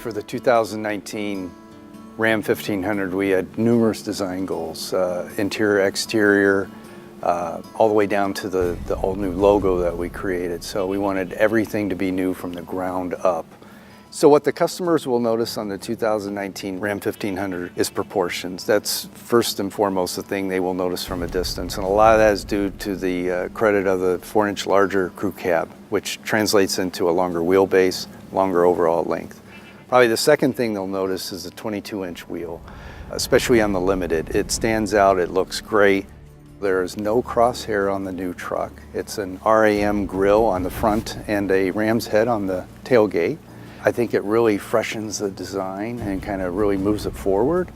For the 2019 Ram 1500, we had numerous design goals, interior, exterior, all the way down to the all-new logo that we created. So we wanted everything to be new from the ground up. So what the customers will notice on the 2019 Ram 1500 is proportions. That's first and foremost the thing they will notice from a distance. And a lot of that is due to the credit of the 4-inch larger crew cab, which translates into a longer wheelbase, longer overall length. Probably the second thing they'll notice is the 22-inch wheel, especially on the Limited. It stands out, it looks great. There is no crosshair on the new truck. It's an RAM grille on the front and a ram's head on the tailgate. I think it really freshens the design and kind of really moves it forward.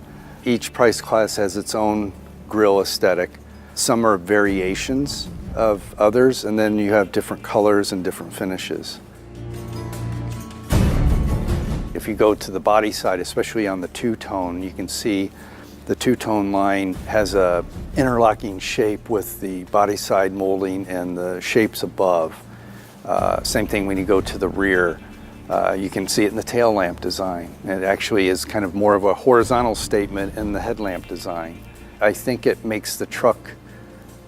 Each price class has its own grille aesthetic. Some are variations of others, and then you have different colors and different finishes. If you go to the body side, especially on the two-tone, you can see the two-tone line has a interlocking shape with the body side molding and the shapes above. Same thing when you go to the rear. You can see it in the tail lamp design. It actually is kind of more of a horizontal statement in the headlamp design. I think it makes the truck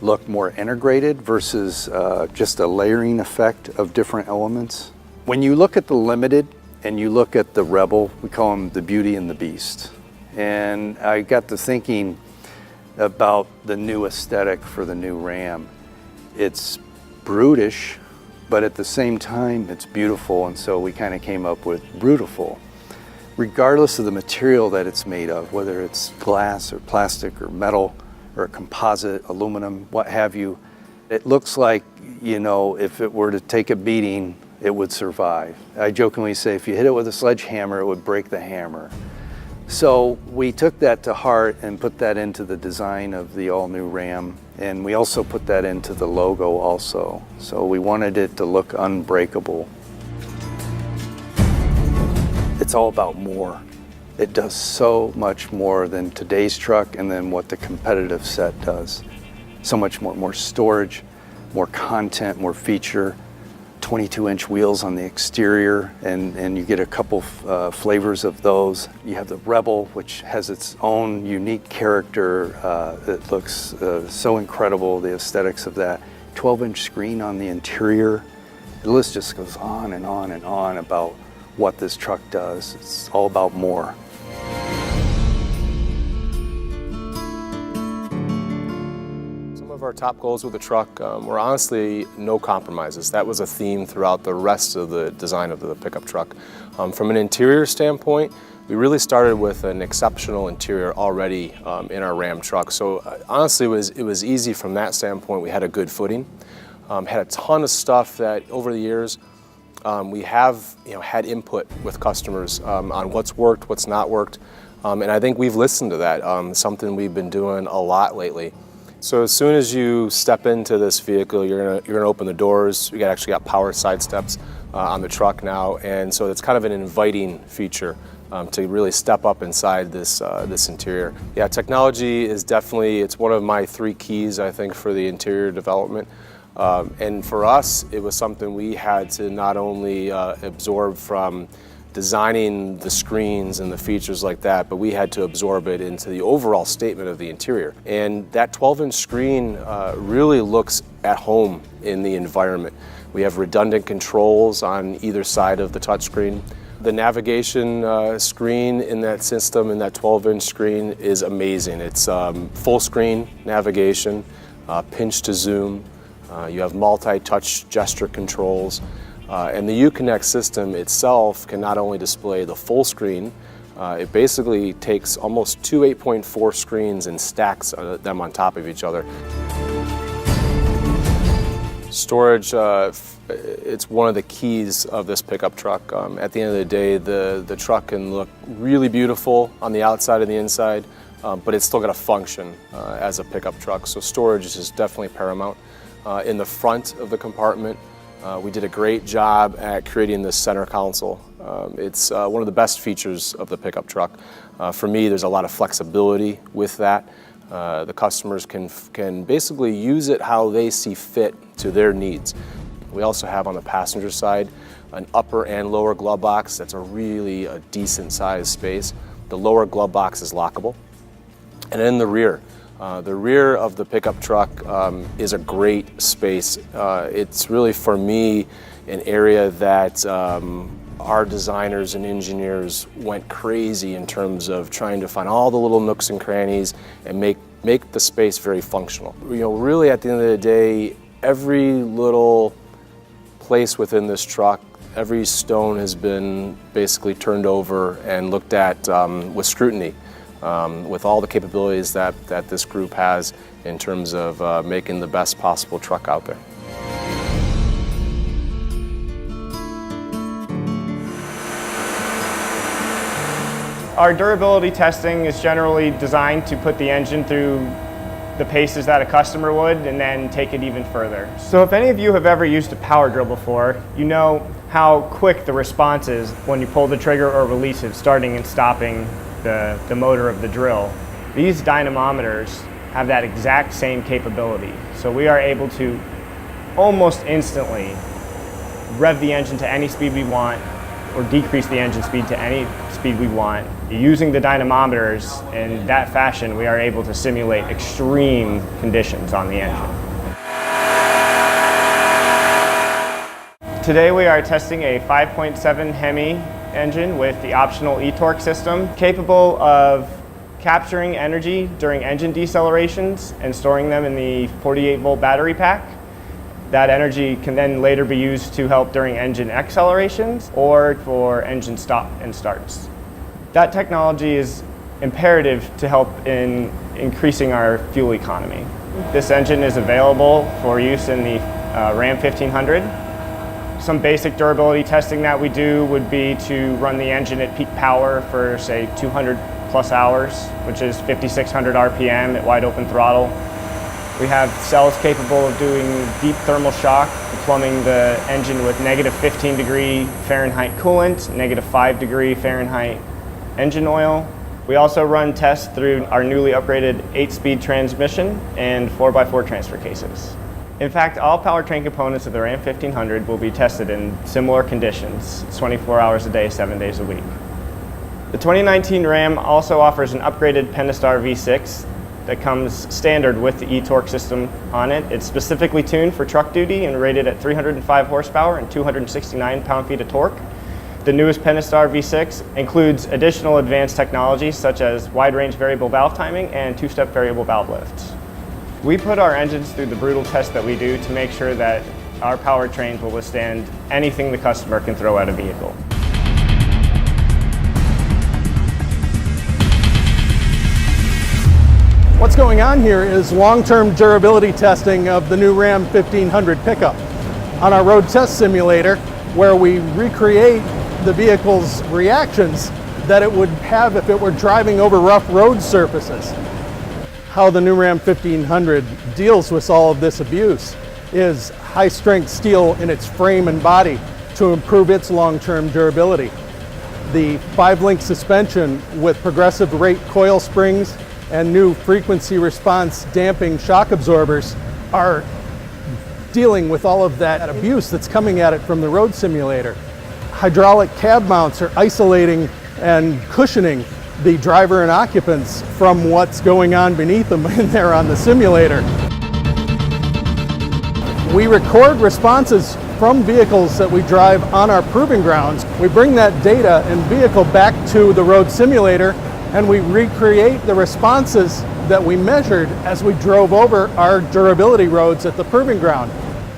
look more integrated versus just a layering effect of different elements. When you look at the Limited and you look at the Rebel, we call them the Beauty and the Beast. And I got to thinking about the new aesthetic for the new Ram. It's brutish, but at the same time, it's beautiful, and so we kind of came up with Brutiful. Regardless of the material that it's made of, whether it's glass or plastic or metal or composite, aluminum, what have you, it looks like, you know, if it were to take a beating, it would survive. I jokingly say if you hit it with a sledgehammer, it would break the hammer. So we took that to heart and put that into the design of the all-new Ram, and we also put that into the logo also. So we wanted it to look unbreakable. It's all about more. It does so much more than today's truck and than what the competitive set does. So much more storage, more content, more feature. 22-inch wheels on the exterior, and you get a couple flavors of those. You have the Rebel, which has its own unique character. It looks so incredible, the aesthetics of that. 12-inch screen on the interior. The list just goes on and on and on about what this truck does. It's all about more. Our top goals with the truck were honestly no compromises. That was a theme throughout the rest of the design of the pickup truck. From an interior standpoint, we really started with an exceptional interior already in our Ram truck. So honestly, it was easy from that standpoint. We had a good footing, had a ton of stuff that over the years we have had input with customers on what's worked, what's not worked, and I think we've listened to that. Something we've been doing a lot lately. So as soon as you step into this vehicle, you're gonna open the doors. We actually got power side steps on the truck now, and so it's kind of an inviting feature to really step up inside this interior. Yeah, technology is it's one of my 3 keys, I think, for the interior development. And for us, it was something we had to not only absorb from designing the screens and the features like that, but we had to absorb it into the overall statement of the interior. And that 12-inch screen really looks at home in the environment. We have redundant controls on either side of the touchscreen. The navigation screen in that system, in that 12-inch screen, is amazing. It's full screen navigation, pinch to zoom. You have multi-touch gesture controls. And the Uconnect system itself can not only display the full screen, it basically takes almost 2 8.4 screens and stacks them on top of each other. Storage, it's one of the keys of this pickup truck. At the end of the day, the truck can look really beautiful on the outside and the inside, but it's still got to function as a pickup truck. So storage is definitely paramount. In the front of the compartment, we did a great job at creating this center console. It's one of the best features of the pickup truck. For me, there's a lot of flexibility with that. The customers can basically use it how they see fit to their needs. We also have on the passenger side an upper and lower glove box. That's a decent sized space. The lower glove box is lockable. And in the rear of the pickup truck is a great space. It's really, for me, an area that our designers and engineers went crazy in terms of trying to find all the little nooks and crannies and make the space very functional. You know, really at the end of the day, every little place within this truck, every stone has been basically turned over and looked at with scrutiny, with all the capabilities that this group has in terms of making the best possible truck out there. Our durability testing is generally designed to put the engine through the paces that a customer would and then take it even further. So if any of you have ever used a power drill before, you know how quick the response is when you pull the trigger or release it, starting and stopping the motor of the drill. These dynamometers have that exact same capability. So we are able to almost instantly rev the engine to any speed we want or decrease the engine speed to any speed we want. Using the dynamometers in that fashion, we are able to simulate extreme conditions on the engine. Today we are testing a 5.7 Hemi engine with the optional e-torque system, capable of capturing energy during engine decelerations and storing them in the 48-volt battery pack. That energy can then later be used to help during engine accelerations or for engine stop and starts. That technology is imperative to help in increasing our fuel economy. This engine is available for use in the Ram 1500. Some basic durability testing that we do would be to run the engine at peak power for, say, 200 plus hours, which is 5,600 RPM at wide open throttle. We have cells capable of doing deep thermal shock, plumbing the engine with negative 15 degree Fahrenheit coolant, negative 5 degree Fahrenheit engine oil. We also run tests through our newly upgraded 8-speed transmission and 4x4 transfer cases. In fact, all powertrain components of the Ram 1500 will be tested in similar conditions, 24 hours a day, 7 days a week. The 2019 Ram also offers an upgraded Pentastar V6 that comes standard with the e-torque system on it. It's specifically tuned for truck duty and rated at 305 horsepower and 269 pound-feet of torque. The newest Pentastar V6 includes additional advanced technologies such as wide-range variable valve timing and two-step variable valve lifts. We put our engines through the brutal test that we do to make sure that our powertrains will withstand anything the customer can throw at a vehicle. What's going on here is long-term durability testing of the new Ram 1500 pickup on our road test simulator, where we recreate the vehicle's reactions that it would have if it were driving over rough road surfaces. How the new Ram 1500 deals with all of this abuse is high-strength steel in its frame and body to improve its long-term durability. The 5-link suspension with progressive rate coil springs and new frequency response damping shock absorbers are dealing with all of that abuse that's coming at it from the road simulator. Hydraulic cab mounts are isolating and cushioning the driver and occupants from what's going on beneath them in there on the simulator. We record responses from vehicles that we drive on our proving grounds. We bring that data and vehicle back to the road simulator, and we recreate the responses that we measured as we drove over our durability roads at the proving ground.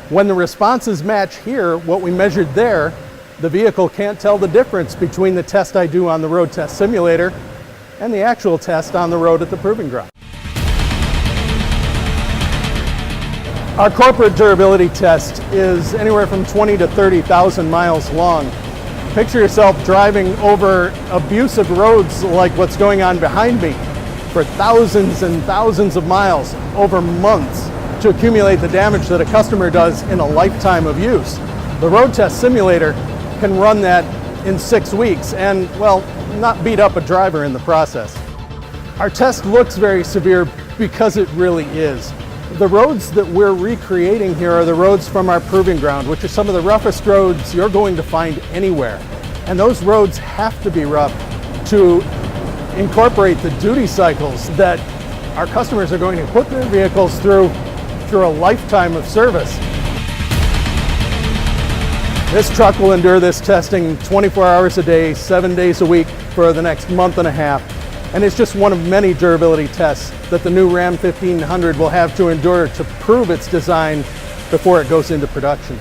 When the responses match here, what we measured there, the vehicle can't tell the difference between the test I do on the road test simulator and the actual test on the road at the proving ground. Our corporate durability test is anywhere from 20 to 30,000 miles long. Picture yourself driving over abusive roads like what's going on behind me for thousands and thousands of miles over months to accumulate the damage that a customer does in a lifetime of use. The road test simulator can run that in 6 weeks and, well, not beat up a driver in the process. Our test looks very severe because it really is. The roads that we're recreating here are the roads from our proving ground, which are some of the roughest roads you're going to find anywhere. And those roads have to be rough to incorporate the duty cycles that our customers are going to put their vehicles through a lifetime of service. This truck will endure this testing 24 hours a day, 7 days a week for the next month and a half. And it's just one of many durability tests that the new Ram 1500 will have to endure to prove its design before it goes into production.